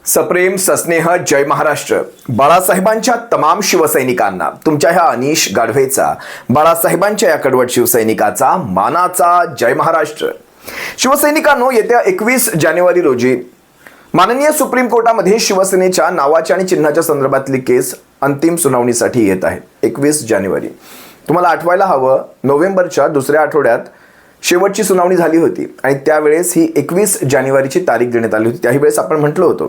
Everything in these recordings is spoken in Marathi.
सप्रेम सस्नेह जय महाराष्ट्र. बाळासाहेबांच्या तमाम शिवसैनिकांना तुमच्या ह्या अनिश गाढवेचा, बाळासाहेबांच्या या कडवट शिवसैनिकाचा मानाचा जय महाराष्ट्र. शिवसैनिकांनो, येत्या 21 जानेवारी रोजी माननीय सुप्रीम कोर्टामध्ये शिवसेनेच्या नावाच्या आणि चिन्हाच्या संदर्भातली केस अंतिम सुनावणीसाठी येत आहे. 21 जानेवारी. तुम्हाला आठवायला हवं, नोव्हेंबरच्या दुसऱ्या आठवड्यात शेवटची सुनावणी झाली होती आणि त्यावेळेस ही 21 जानेवारीची तारीख देण्यात आली होती. त्याही वेळेस आपण म्हटलं होतं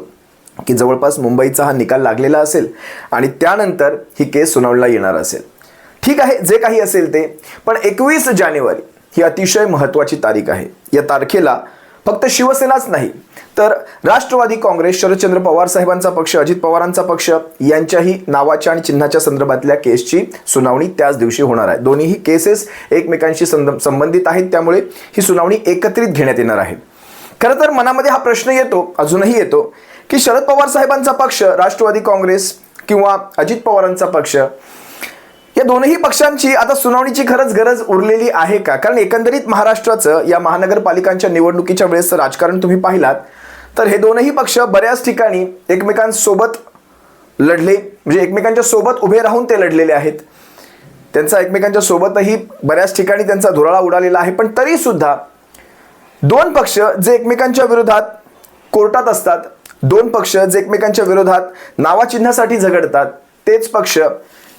की जवळपास मुंबईचा हा निकाल लागलेला असेल आणि त्यानंतर ही केस सुनावणीला येणार असेल. ठीक आहे, जे काही असेल ते, पण 21 जानेवारी ही अतिशय महत्त्वाची तारीख आहे. या तारखेला फक्त शिवसेनाच नाही तर राष्ट्रवादी काँग्रेस, शरदचंद्र पवार साहेबांचा पक्ष, अजित पवारांचा पक्ष यांच्याही नावाच्या आणि चिन्हाच्या संदर्भातल्या केसची सुनावणी त्याच दिवशी होणार आहे. दोन्हीही केसेस एकमेकांशी संबंधित आहेत, त्यामुळे ही सुनावणी एकत्रित घेण्यात येणार आहे. खरं तर मनामध्ये हा प्रश्न येतो, अजूनही येतो, की शरद पवार साहेबांचा पक्ष, राष्ट्रवादी काँग्रेस किंवा अजित पवारांचा पक्ष, या दोनही पक्षांची आता सुनावणीची खरंच गरज उरलेली आहे का? कारण एकंदरीत महाराष्ट्राचं या महानगरपालिकांच्या निवडणुकीच्या वेळेस राजकारण तुम्ही पाहिलात तर हे दोनही पक्ष बऱ्याच ठिकाणी एकमेकांसोबत लढले, म्हणजे एकमेकांच्या सोबत उभे राहून ते लढलेले आहेत. त्यांचा एकमेकांच्या सोबतही बऱ्याच ठिकाणी त्यांचा धुराळा उडालेला आहे. पण तरी सुद्धा दोन पक्ष जे एकमेकांच्या विरोधात कोर्टात असतात, दोन पक्ष जे एकमेकांच्या विरोधात नावाचिन्हासाठी झगडतात, तेच पक्ष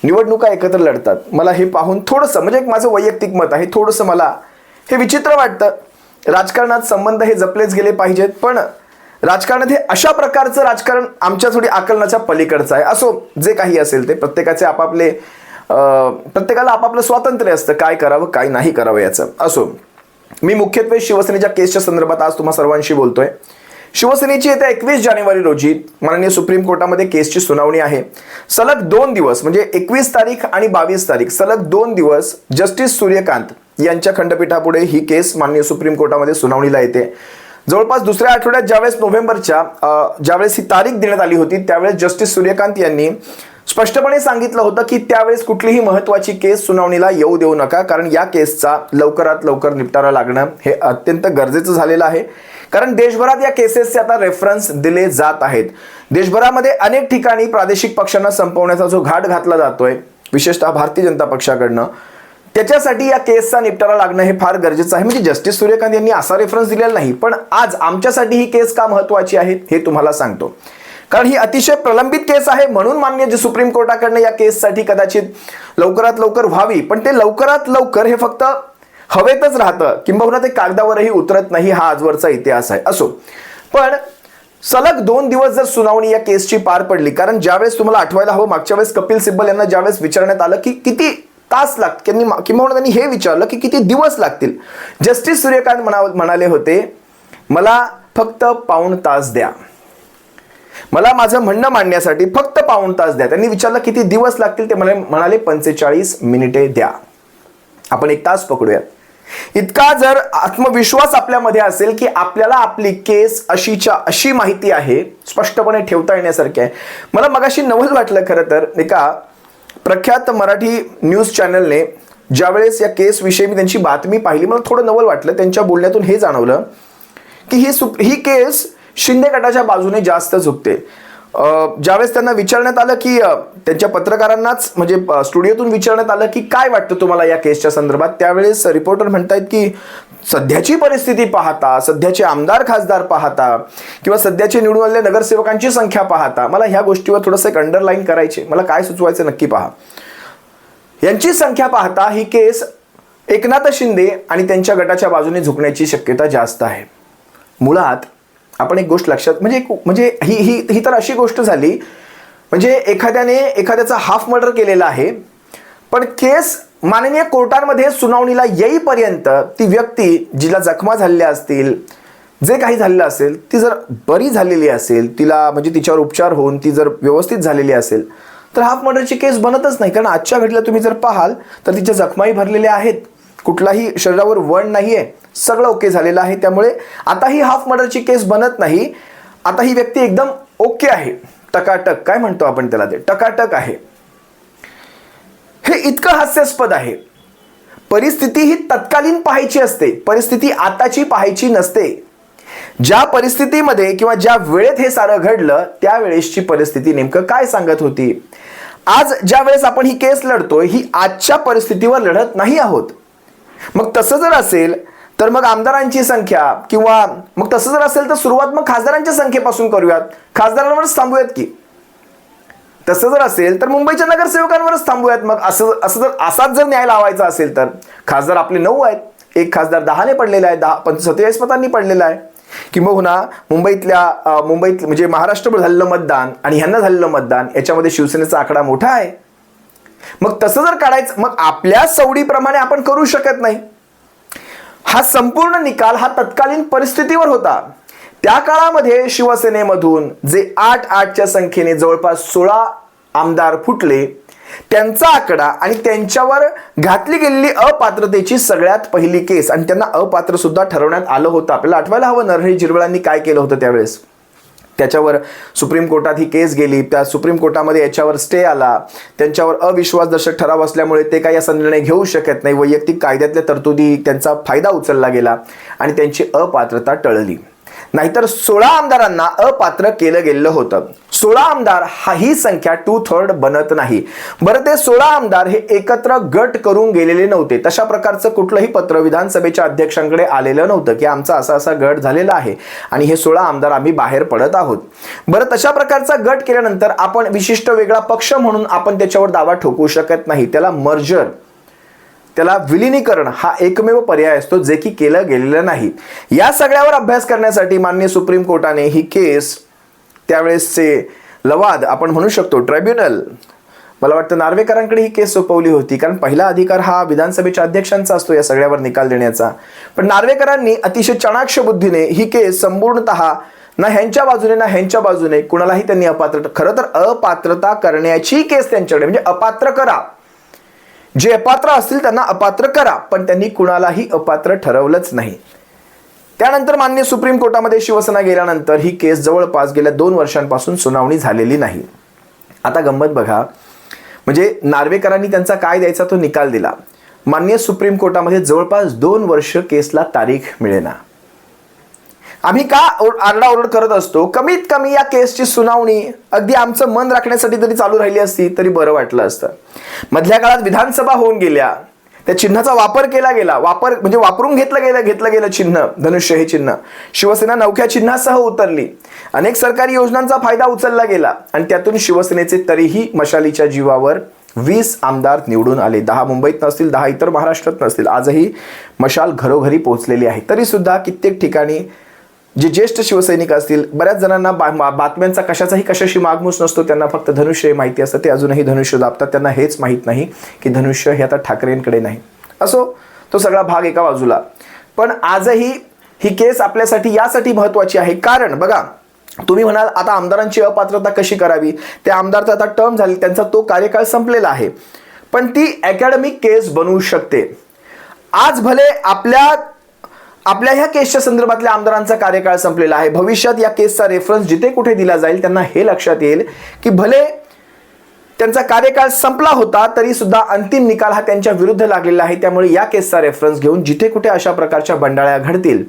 निवडणुका एकत्र लढतात. मला हे पाहून थोडंसं, म्हणजे एक माझं वैयक्तिक मत आहे, थोडंसं मला हे विचित्र वाटतं. राजकारणात संबंध हे जपलेच गेले पाहिजेत, पण राजकारणात हे अशा प्रकारचं राजकारण आमच्या थोडी आकलनाच्या पलीकडचं आहे. असो, जे काही असेल ते, प्रत्येकाचे आपापले प्रत्येकाला आपापलं स्वातंत्र्य असतं, काय करावं काय नाही करावं याचं. असो, मी मुख्यत्वे शिवसेनेच्या केसच्या संदर्भात आज तुम्हा सर्वांशी बोलतोय. शिवसेनेची येत्या 21 जानेवारी रोजी माननीय सुप्रीम कोर्टामध्ये केसची सुनावणी आहे. सलग 2 दिवस, म्हणजे 21 तारीख आणि 22 तारीख, सलग 2 दिवस जस्टिस सूर्यकांत यांच्या खंडपीठापुढे ही केस माननीय सुप्रीम कोर्टामध्ये सुनावणीला येते. जवळपास दुसऱ्या आठवड्यात ज्यावेळेस नोव्हेंबरच्या ज्यावेळेस ही तारीख देण्यात आली होती त्यावेळेस जस्टिस सूर्यकांत यांनी स्पष्टपणे सांगितलं होतं की त्यावेळेस कुठलीही महत्त्वाची केस सुनावणीला येऊ देऊ नका, कारण या केसचा लवकरात लवकर निपटारा लागणं हे अत्यंत गरजेचं झालेलं आहे. कारण देशभरात या केसेसचे आता रेफरन्स दिले जात आहेत. देशभरामध्ये अनेक ठिकाणी प्रादेशिक पक्षांना संपवण्याचा जो घाट घातला जातोय, विशेषतः भारतीय जनता पक्षाकडनं, त्याच्यासाठी या केसचा निपटारा लागणं हे फार गरजेचं आहे. म्हणजे जस्टिस सूर्यकांत यांनी असा रेफरन्स दिलेला नाही, पण आज आमच्यासाठी ही केस का महत्त्वाची आहे हे तुम्हाला सांगतो. कारण ही अतिशय प्रलंबित केस आहे, म्हणून माननीय सुप्रीम कोर्टाकडनं या केससाठी कदाचित लवकरात लवकर व्हावी, पण ते लवकरात लवकर हे फक्त हवेतच राहतं, किंबहुना ते कागदावरही उतरत नाही. हा आजवरचा इतिहास आहे. असो, पण सलग 2 दिवस जर सुनावणी या केसची पार पडली, कारण ज्यावेळेस तुम्हाला आठवायला हवं, मागच्या वेळेस कपिल सिब्बल यांना ज्यावेळेस विचारण्यात आलं की किती तास लागतील, किंबहुना त्यांनी हे विचारलं की किती दिवस लागतील, जस्टिस सूर्यकांत म्हणाले होते, मला फक्त पाऊण तास द्या, मला माझं म्हणणं मांडण्यासाठी फक्त पाऊण तास द्या. त्यांनी विचारलं किती दिवस लागतील, ते म्हणाले 45 मिनिटे द्या. आपण 1 तास पकडूया. इतका जर आत्मविश्वास आपल्यामध्ये असेल की आपल्याला आपली केस अशीच्या अशी माहिती आहे, स्पष्टपणे ठेवता येण्यासारखी आहे. मला मगाशी नवल वाटलं खरं तर, एका प्रख्यात मराठी न्यूज चॅनलने ज्यावेळेस या केस विषयी मी त्यांची बातमी पाहिली, मला थोडं नवल वाटलं. त्यांच्या बोलण्यातून हे जाणवलं की ही केस शिंदे गटाच्या बाजूने जास्त झुकते. ज्यावेळेस त्यांना विचारण्यात आलं की त्यांच्या पत्रकारांनाच, म्हणजे स्टुडिओतून विचारण्यात आलं की काय वाटतं तुम्हाला या केसच्या संदर्भात, त्यावेळेस रिपोर्टर म्हणतायत की सध्याची परिस्थिती पाहता, सध्याचे आमदार खासदार पाहता किंवा सध्याचे निवडून आलेल्या नगरसेवकांची संख्या पाहता, मला ह्या गोष्टीवर थोडंसं एक अंडरलाईन करायचे, मला काय सुचवायचं नक्की पहा, यांची संख्या पाहता ही केस एकनाथ शिंदे आणि त्यांच्या गटाच्या बाजूने झुकण्याची शक्यता जास्त आहे. मुळात आपण एक गोष्ट लक्षात, म्हणजे ही तर अशी गोष्ट झाली, म्हणजे एखाद्याचा हाफ मर्डर केलेला आहे, पण केस माननीय कोर्टांमध्ये सुनावणीला येईपर्यंत ती व्यक्ती जिला जखमा झालेल्या असतील, जे काही झालेलं असेल, ती जर बरी झालेली असेल, तिला म्हणजे तिच्यावर उपचार होऊन ती जर व्यवस्थित झालेली असेल, तर हाफ मर्डरची केस बनतच नाही. कारण आजच्या घडीला तुम्ही जर पाहाल तर तिच्या जखमाही भरलेल्या आहेत, कुठलाही शरीरावर वण नाहीये, सगळं ओके झालेलं आहे. त्यामुळे आता ही हाफ मर्डरची केस बनत नाही. आता ही व्यक्ती एकदम ओके आहे, टकाटक, काय म्हणतो आपण त्याला, ते टकाटक आहे. हे इतकं हास्यास्पद आहे. परिस्थिती ही तत्कालीन पाहायची असते, परिस्थिती आताची पाहायची नसते. ज्या परिस्थितीमध्ये किंवा ज्या वेळेत हे सारं घडलं त्यावेळेसची परिस्थिती नेमकं काय सांगत होती. आज ज्या वेळेस आपण ही केस लढतोय ही आजच्या परिस्थितीवर लढत नाही आहोत. मग तसं जर असेल तर मग आमदारांची संख्या किंवा मग तसं जर असेल तर सुरुवात मग खासदारांच्या संख्येपासून करूयात, खासदारांवरच थांबूयात की. तसं जर असेल तर मुंबईच्या नगरसेवकांवरच थांबूयात. मग असाच जर न्याय लावायचा असेल तर खासदार आपले 9 आहेत, एक खासदार 10ने पडलेला आहे, 47 मतांनी पडलेला आहे. किंबहुना मुंबईत म्हणजे महाराष्ट्रभर झालेलं मतदान आणि ह्यांना झालेलं मतदान याच्यामध्ये शिवसेनेचा आकडा मोठा आहे. मग तसं जर काढायचं मग आपल्या सवडीप्रमाणे आपण करू शकत नाही. हा संपूर्ण निकाल हा तत्कालीन परिस्थितीवर होता. त्या काळामध्ये शिवसेनेमधून जे 8-8च्या संख्येने जवळपास 16 आमदार फुटले, त्यांचा आकडा आणि त्यांच्यावर घातली गेलेली अपात्रतेची सगळ्यात पहिली केस आणि त्यांना अपात्र सुद्धा ठरवण्यात आलं होतं. आपल्याला आठवायला हवं नरहरी झिरवळांनी काय केलं होतं त्यावेळेस. त्याच्यावर सुप्रीम कोर्टात ही केस गेली, त्या सुप्रीम कोर्टामध्ये याच्यावर स्टे आला. त्यांच्यावर अविश्वासदर्शक ठराव असल्यामुळे ते काही असा निर्णय घेऊ शकत नाही. वैयक्तिक कायद्यातल्या तरतुदी त्यांचा फायदा उचलला गेला आणि त्यांची अपात्रता टळली. नाहीतर 16 आमदारांना अपात्र केलं गेलं होतं. 16 आमदार ही संख्या 2/3 बनत नाही. बरं, ते 16 आमदार हे एकत्र गट करून गेलेले नव्हते. तशा प्रकारचं कुठलंही पत्र विधानसभेच्या अध्यक्षांकडे आलेलं नव्हतं की आमचा असा असा गट झालेला आहे आणि हे 16 आमदार आम्ही बाहेर पडत आहोत. बरं, तशा प्रकारचा गट केल्यानंतर आपण विशिष्ट वेगळा पक्ष म्हणून आपण त्याच्यावर दावा ठोकू शकत नाही. त्याला मर्जर, त्याला विलिनीकरण हा एकमेव पर्याय असतो जे की केलं गेलेलं नाही. या सगळ्यावर अभ्यास करण्यासाठी माननीय सुप्रीम कोर्टाने ही केस, त्यावेळेसचे लवाद आपण म्हणू शकतो ट्रायब्युनल, मला वाटतं नार्वेकरांकडे ही केस सोपवली होती. कारण पहिला अधिकार हा विधानसभेच्या अध्यक्षांचा असतो या सगळ्यावर निकाल देण्याचा. पण नार्वेकरांनी अतिशय चाणाक्ष बुद्धीने ही केस संपूर्णतः ना ह्यांच्या बाजूने ना ह्यांच्या बाजूने कुणालाही त्यांनी खरं तर अपात्रता करण्याची केस त्यांच्याकडे, म्हणजे अपात्र करा, जे अपात्र असतील त्यांना अपात्र करा, पण त्यांनी कुणालाही अपात्र ठरवलंच नाही. त्यानंतर माननीय सुप्रीम कोर्टामध्ये शिवसेना गेल्यानंतर ही केस जवळपास गेल्या 2 वर्षांपासून सुनावणी झालेली नाही. आता गंमत बघा, म्हणजे नार्वेकरांनी त्यांचा काय द्यायचा तो निकाल दिला. माननीय सुप्रीम कोर्टामध्ये जवळपास 2 वर्ष केसला तारीख मिळेना. आम्ही का आरडाओरड करत असतो, कमीत कमी या केसची सुनावणी अगदी आमचं मन राखण्यासाठी तरी चालू राहिली असती तरी बरं वाटलं असतं. मधल्या काळात विधानसभा होऊन गेल्या, त्या चिन्हाचा वापर केला गेला, म्हणजे वापरून घेतलं गेलं चिन्ह, धनुष्य हे चिन्ह. शिवसेना नवख्या चिन्हासह उतरली, अनेक सरकारी योजनांचा फायदा उचलला गेला आणि त्यातून शिवसेनेचे तरीही मशालीच्या जीवावर 20 आमदार निवडून आले. 10 मुंबईत नसतील, 10 इतर महाराष्ट्रात नसतील. आजही मशाल घरोघरी पोहोचलेली आहे. तरी सुद्धा कित्येक ठिकाणी जे ज्येष्ठ शिवसैनिक असतील, बऱ्याच जणांना बातम्यांचा कशाशी मागमूस नसतो, त्यांना फक्त धनुष्य माहिती असतं. ते अजूनही धनुष्य दाबतात. त्यांना हेच माहीत नाही की धनुष्य हे आता ठाकरेंकडे नाही. असो, तो सगळा भाग एका बाजूला. पण आजही ही केस आपल्यासाठी यासाठी महत्त्वाची आहे कारण बघा, तुम्ही म्हणाल आता आमदारांची अपात्रता कशी करावी, ते आमदार तर आता टर्म झाले, त्यांचा तो कार्यकाळ संपलेला आहे, पण ती अकॅडमिक केस बनवू शकते. आज भले आपल्या ह्या केसच्या संदर्भातल्या आमदारांचा कार्यकाळ संपलेला आहे, भविष्यात या केसचा रेफरन्स जिथे कुठे दिला जाईल त्यांना हे लक्षात येईल की भले त्यांचा कार्यकाळ संपला होता तरी सुद्धा अंतिम निकाल हा त्यांच्या विरुद्ध लागलेला आहे. त्यामुळे या केसचा रेफरन्स घेऊन जिथे कुठे अशा प्रकारच्या बंडाळ्या घडतील,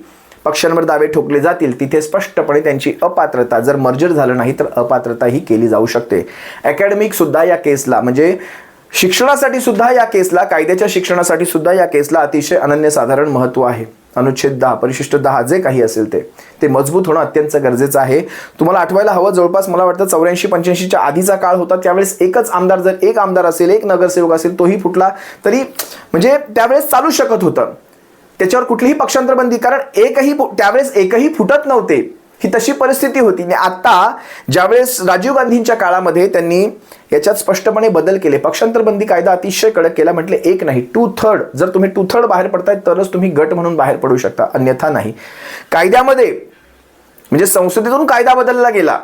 पक्षांवर दावे ठोकले जातील, तिथे स्पष्टपणे त्यांची अपात्रता, जर मर्जर झालं नाही तर अपात्रता ही केली जाऊ शकते. अकॅडमिक सुद्धा या केसला, म्हणजे शिक्षणासाठी सुद्धा या केसला, कायद्याच्या शिक्षणासाठी सुद्धा या केसला अतिशय अनन्यसाधारण महत्त्व आहे. अनुच्छेद 10, परिशिष्ट 10 जे काही असेल ते मजबूत होणं अत्यंत गरजेचं आहे. तुम्हाला आठवायला हवं, जवळपास मला वाटतं 84-85च्या आधीचा काळ होता. त्यावेळेस एकच आमदार, जर एक आमदार असेल, एक नगरसेवक असेल, तोही फुटला तरी म्हणजे त्यावेळेस चालू शकत होतं. त्याच्यावर कुठलीही पक्षांतर बंदी, कारण त्यावेळेस एकही फुटत नव्हते, ही तशी परिस्थिती होती. आणि आता ज्यावेळेस राजीव गांधींच्या काळामध्ये त्यांनी याच्यात स्पष्टपणे बदल केले, पक्षांतर बंदी कायदा अतिशय कडक केला. म्हटले एक नाही 2/3, जर तुम्ही 2/3 बाहेर पडताय तरच तुम्ही गट म्हणून बाहेर पडू शकता, अन्यथा नाही. कायद्यामध्ये म्हणजे संसदेतून कायदा बदलला गेला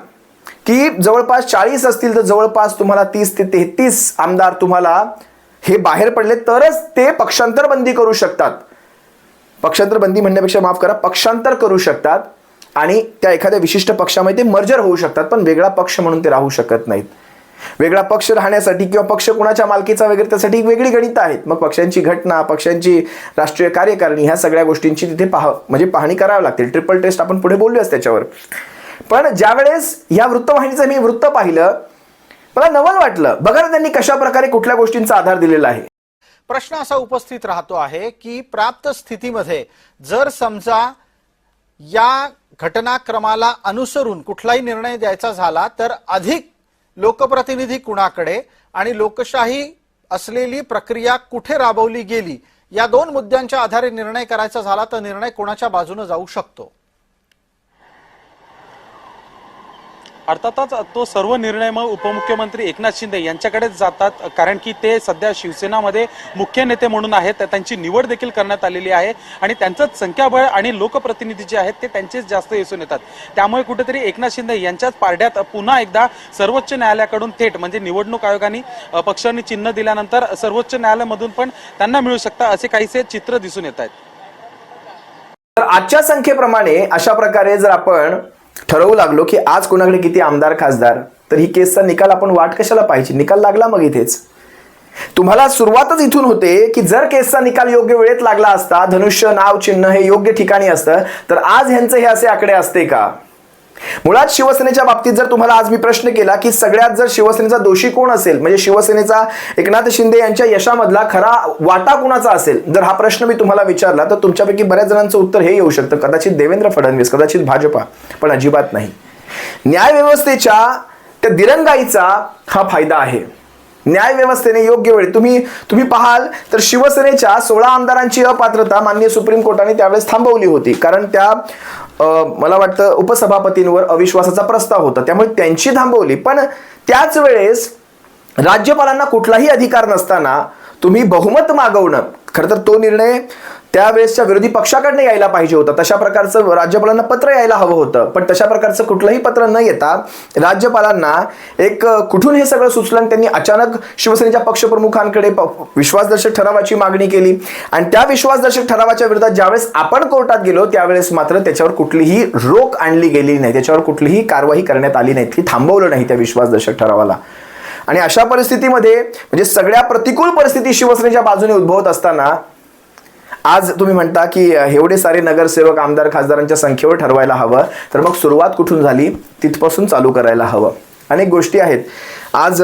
की जवळपास 40 असतील तर जवळपास तुम्हाला 30 ते 33 आमदार तुम्हाला हे बाहेर पडले तरच ते पक्षांतर बंदी करू शकतात. पक्षांतर बंदी म्हणण्यापेक्षा माफ करा, पक्षांतर करू शकतात आणि त्या एखाद्या विशिष्ट पक्षामध्ये ते मर्जर होऊ शकतात, पण वेगळा पक्ष म्हणून ते राहू शकत नाहीत. वेगळा पक्ष राहण्यासाठी किंवा पक्ष कुणाच्या मालकीचा वगैरे त्यासाठी एक वेगळी गणितं आहेत. मग पक्षांची घटना, पक्षांची राष्ट्रीय कार्यकारिणी, ह्या सगळ्या गोष्टींची तिथे पाहणी करावी लागते. ट्रिपल टेस्ट आपण पुढे बोलूयाच त्याच्यावर. पण ज्यावेळेस ह्या वृत्तवाहिनीचं मी वृत्त पाहिलं, मला नवल वाटलं. बघा ना त्यांनी कशा प्रकारे कुठल्या गोष्टींचा आधार दिलेला आहे. प्रश्न असा उपस्थित राहतो आहे की प्राप्त स्थितीमध्ये जर समजा या घटनाक्रमाला अनुसरून कुठलाही निर्णय द्यायचा झाला तर अधिक लोकप्रतिनिधी कुणाकडे आणि लोकशाही असलेली प्रक्रिया कुठे राबवली गेली, या दोन मुद्द्यांच्या आधारे निर्णय करायचा झाला तर निर्णय कोणाच्या बाजूने जाऊ शकतो? अर्थातच तो सर्व निर्णय मग उपमुख्यमंत्री एकनाथ शिंदे यांच्याकडेच जातात, कारण की ते सध्या शिवसेनामध्ये मुख्य नेते म्हणून आहेत. त्यांची निवड देखील करण्यात आलेली आहे आणि त्यांचंच संख्याबळ आणि लोकप्रतिनिधी जे आहेत ते त्यांचेच जास्त दिसून येतात. त्यामुळे कुठेतरी एकनाथ शिंदे यांच्याच पारड्यात पुन्हा एकदा सर्वोच्च न्यायालयाकडून थेट म्हणजे निवडणूक आयोगाने पक्षांनी चिन्ह दिल्यानंतर सर्वोच्च न्यायालयामधून पण त्यांना मिळू शकतं असे काहीसे चित्र दिसून येत आहेत. तर आजच्या संख्येप्रमाणे अशा प्रकारे जर आपण ठरवू लागलो की आज कोणाकडे किती आमदार खासदार, तर ही केसचा निकाल आपण वाट कशाला पाहिजे? निकाल लागला मग इथेच. तुम्हाला सुरुवातच इथून होते की जर केसचा निकाल योग्य वेळेत लागला असता, धनुष्य नाव चिन्ह हे योग्य ठिकाणी असतं, तर आज ह्यांचे हे असे आकडे असते का? मुळात शिवसेनेच्या बाबतीत जर तुम्हाला आज मी प्रश्न केला की सगळ्यात जर शिवसेनेचा दोषी कोण असेल, म्हणजे शिवसेनेचा एकनाथ शिंदे यांच्या यशामधला खरा वाटा कोणाचा असेल, जर हा प्रश्न मी तुम्हाला विचारला तर तुमच्यापैकी बऱ्याच जणांचं उत्तर हे येऊ शकतं, कदाचित देवेंद्र फडणवीस, कदाचित भाजपा, पण अजिबात नाही. न्यायव्यवस्थेच्या त्या दिरंगाईचा हा फायदा आहे. न्यायव्यवस्थेने योग्य वेळी तुम्ही पाहाल तर शिवसेनेच्या 16 आमदारांची अपात्रता माननीय सुप्रीम कोर्टाने त्यावेळेस थांबवली होती, कारण त्या मला वाटतं उपसभापतींवर अविश्वासाचा प्रस्ताव होता, त्यामुळे त्यांची थांबवली. पण त्याच वेळेस राज्यपालांना कुठलाही अधिकार नसताना तुम्ही बहुमत मागवणं, खरं तर तो निर्णय त्यावेळेसच्या विरोधी पक्षाकडनं यायला पाहिजे होता. तशा प्रकारचं राज्यपालांना पत्र यायला हवं होतं, पण तशा प्रकारचं कुठलंही पत्र न येता राज्यपालांना एक कुठून हे सगळं सुचलं, त्यांनी अचानक शिवसेनेच्या पक्षप्रमुखांकडे विश्वासदर्शक ठरावाची मागणी केली. आणि त्या विश्वासदर्शक ठरावाच्या विरोधात ज्यावेळेस आपण कोर्टात गेलो त्यावेळेस मात्र त्याच्यावर कुठलीही रोख आणली गेली नाही, त्याच्यावर कुठलीही कारवाई करण्यात आली नाही, ती थांबवलं नाही त्या विश्वासदर्शक ठरावाला. आणि अशा परिस्थितीमध्ये म्हणजे सगळ्या प्रतिकूल परिस्थिती शिवसेनेच्या बाजूने उद्भवत असताना आज तुम्ही म्हणता की एवढे सारे नगरसेवक आमदार खासदारांच्या संख्येवर ठरवायला हवं, तर मग सुरुवात कुठून झाली तिथपासून चालू करायला हवं. अनेक गोष्टी आहेत. आज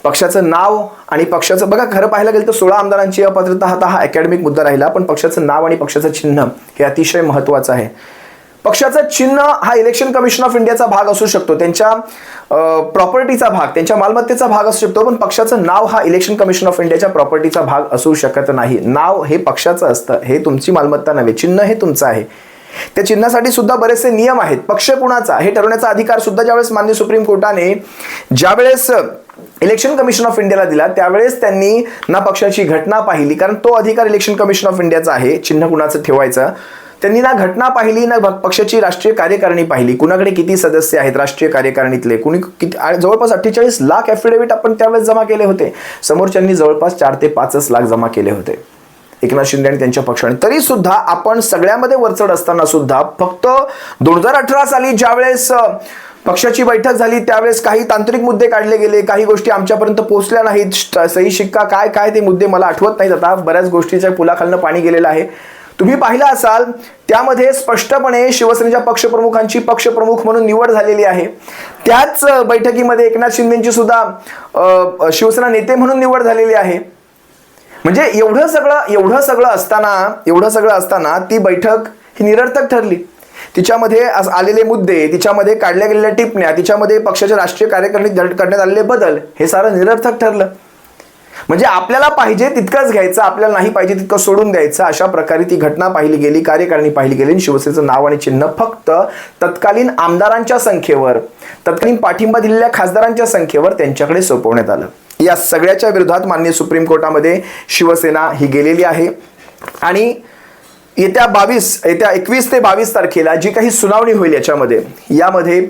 पक्षाचं नाव आणि पक्षाचं बघा, खरं पाहायला गेलं तर 16 आमदारांची अपात्रता हा अकॅडमिक मुद्दा राहिला, पण पक्षाचं नाव आणि पक्षाचं चिन्ह हे अतिशय महत्त्वाचं आहे. पक्षाचं चिन्ह हा इलेक्शन कमिशन ऑफ इंडियाचा भाग असू शकतो, त्यांच्या प्रॉपर्टीचा भाग, त्यांच्या मालमत्तेचा भाग असू शकतो, पण पक्षाचं नाव हा इलेक्शन कमिशन ऑफ इंडियाच्या प्रॉपर्टीचा भाग असू शकत नाही. नाव हे पक्षाचं असतं, हे तुमची मालमत्ता नव्हे. चिन्ह हे तुमचं आहे. त्या चिन्हासाठी सुद्धा बरेचसे नियम आहेत. पक्ष कुणाचा हे ठरवण्याचा अधिकार सुद्धा ज्यावेळेस माननीय सुप्रीम कोर्टाने ज्यावेळेस इलेक्शन कमिशन ऑफ इंडियाला दिला त्यावेळेस त्यांनी ना पक्षाची घटना पाहिली, कारण तो अधिकार इलेक्शन कमिशन ऑफ इंडियाचा आहे चिन्ह कुणाचं ठेवायचं. त्यांनी ना घटना पाहिली ना पक्षाची राष्ट्रीय कार्यकारिणी पाहिली, कुणाकडे किती सदस्य आहेत राष्ट्रीय कार्यकारिणीतले, कुणी किती. जवळपास 48 लाख ॲफिडेव्हिट आपण त्यावेळेस जमा केले होते. समोरच्यांनी जवळपास 4 ते 5 लाख जमा केले होते एकनाथ शिंदे आणि त्यांच्या पक्षाने. तरी सुद्धा आपण सगळ्यामध्ये वरचढ असताना सुद्धा फक्त 2018 साली ज्यावेळेस पक्षाची बैठक झाली त्यावेळेस काही तांत्रिक मुद्दे काढले गेले, काही गोष्टी आमच्यापर्यंत पोहोचल्या नाहीत. सही शिक्का काय ते मुद्दे मला आठवत नाहीत आता, बऱ्याच गोष्टीच्या पुलाखालनं पाणी गेलेलं आहे. तुम्ही पाहिलं असाल त्यामध्ये स्पष्टपणे शिवसेनेच्या पक्षप्रमुखांची पक्षप्रमुख म्हणून निवड झालेली आहे. त्याच बैठकीमध्ये एकनाथ शिंदेंची सुद्धा शिवसेना नेते म्हणून निवड झालेली आहे. म्हणजे एवढं सगळं असताना ती बैठक ही निरर्थक ठरली. तिच्यामध्ये आलेले मुद्दे, तिच्यामध्ये काढल्या गेलेल्या टिप्पण्या, तिच्यामध्ये पक्षाच्या राष्ट्रीय कार्यकारिणीत करण्यात आलेले बदल हे सारं निरर्थक ठरलं. म्हणजे आपल्याला पाहिजे तितकंच घ्यायचं, आपल्याला नाही पाहिजे तितकं सोडून द्यायचं. अशा प्रकारे ती घटना पाहिली गेली, कार्यकारिणी पाहिली गेली. शिवसेनेचं नाव आणि चिन्ह फक्त तत्कालीन आमदारांच्या संख्येवर, तत्कालीन पाठिंबा दिलेल्या खासदारांच्या संख्येवर त्यांच्याकडे सोपवण्यात आलं. या सगळ्याच्या विरोधात माननीय सुप्रीम कोर्टामध्ये शिवसेना ही गेलेली आहे. आणि येत्या 21 ते 22 तारखेला जी काही सुनावणी होईल यामध्ये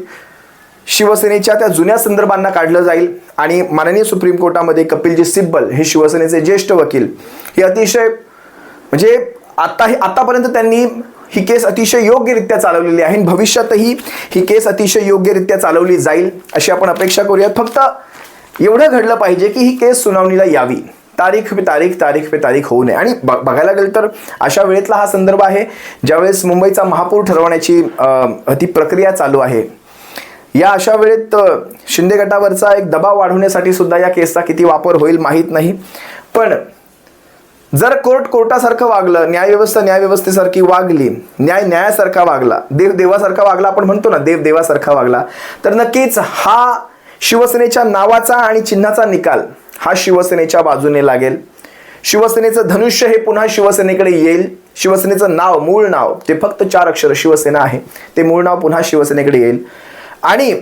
शिवसेनेच्या त्या जुन्या संदर्भांना काढलं जाईल. आणि माननीय सुप्रीम कोर्टामध्ये कपिलजी सिब्बल हे शिवसेनेचे ज्येष्ठ वकील हे अतिशय म्हणजे आतापर्यंत त्यांनी ही केस अतिशय योग्यरित्या चालवलेली आहे. भविष्यातही ही केस अतिशय योग्यरित्या चालवली जाईल अशी आपण अपेक्षा करूयात. फक्त एवढं घडलं पाहिजे की ही केस सुनावणीला यावी, तारीख पे तारीख, तारीख पे तारीख होऊ नये. आणि बघायला गेलं तर अशा वेळेतला हा संदर्भ आहे ज्यावेळेस मुंबईचा महापौर ठरवण्याची ती प्रक्रिया चालू आहे. या अशा वेळेत शिंदे गटावरचा एक दबाव वाढवण्यासाठी सुद्धा या केसचा किती वापर होईल माहीत नाही. पण जर कोर्ट कोर्टासारखं वागलं, न्यायव्यवस्था न्यायव्यवस्थेसारखी वागली, न्याय न्यायासारखा वागला, देव देवासारखा वागला, आपण म्हणतो ना देव देवासारखा वागला, तर नक्कीच हा शिवसेनेच्या नावाचा आणि चिन्हाचा निकाल हा शिवसेनेच्या बाजूने लागेल. शिवसेनेचं धनुष्य हे पुन्हा शिवसेनेकडे येईल. शिवसेनेचं नाव, मूळ नाव, ते फक्त 4 अक्षर शिवसेना आहे, ते मूळ नाव पुन्हा शिवसेनेकडे येईल. आणि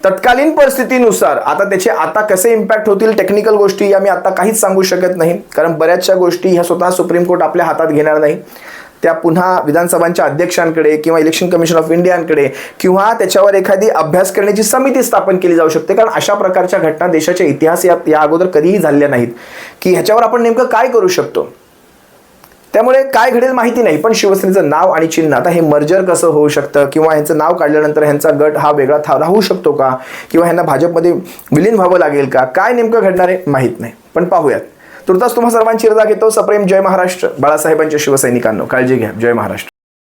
तत्कालीन परिस्थितीनुसार आता त्याचे आता कसे इम्पॅक्ट होतील टेक्निकल गोष्टी या मी आता काहीच सांगू शकत नाही, कारण बऱ्याचशा गोष्टी ह्या स्वतः सुप्रीम कोर्ट आपल्या हातात घेणार नाही. त्या पुन्हा विधानसभांच्या अध्यक्षांकडे किंवा इलेक्शन कमिशन ऑफ इंडियाकडे किंवा त्याच्यावर एखादी अभ्यास करण्याची समिती स्थापन केली जाऊ शकते. कारण अशा प्रकारच्या घटना देशाच्या इतिहास या अगोदर कधीही झालेल्या नाहीत की ह्याच्यावर आपण नेमकं काय करू शकतो. त्यामुळे काय घडेल माहिती नाही, पण शिवसेनेचं नाव आणि चिन्ह आता हे मर्जर कसं होऊ शकतं किंवा ह्यांचं नाव काढल्यानंतर ह्यांचा गट हा वेगळा राहू शकतो का किंवा ह्यांना भाजपमध्ये विलीन व्हावं लागेल का, काय नेमकं घडणार आहे माहीत नाही. पण पाहूयात. तुर्तास तुम्हा सर्वांची रजा घेतो. सप्रेम जय महाराष्ट्र. बाळासाहेबांच्या शिवसैनिकांनो काळजी घ्या. जय महाराष्ट्र.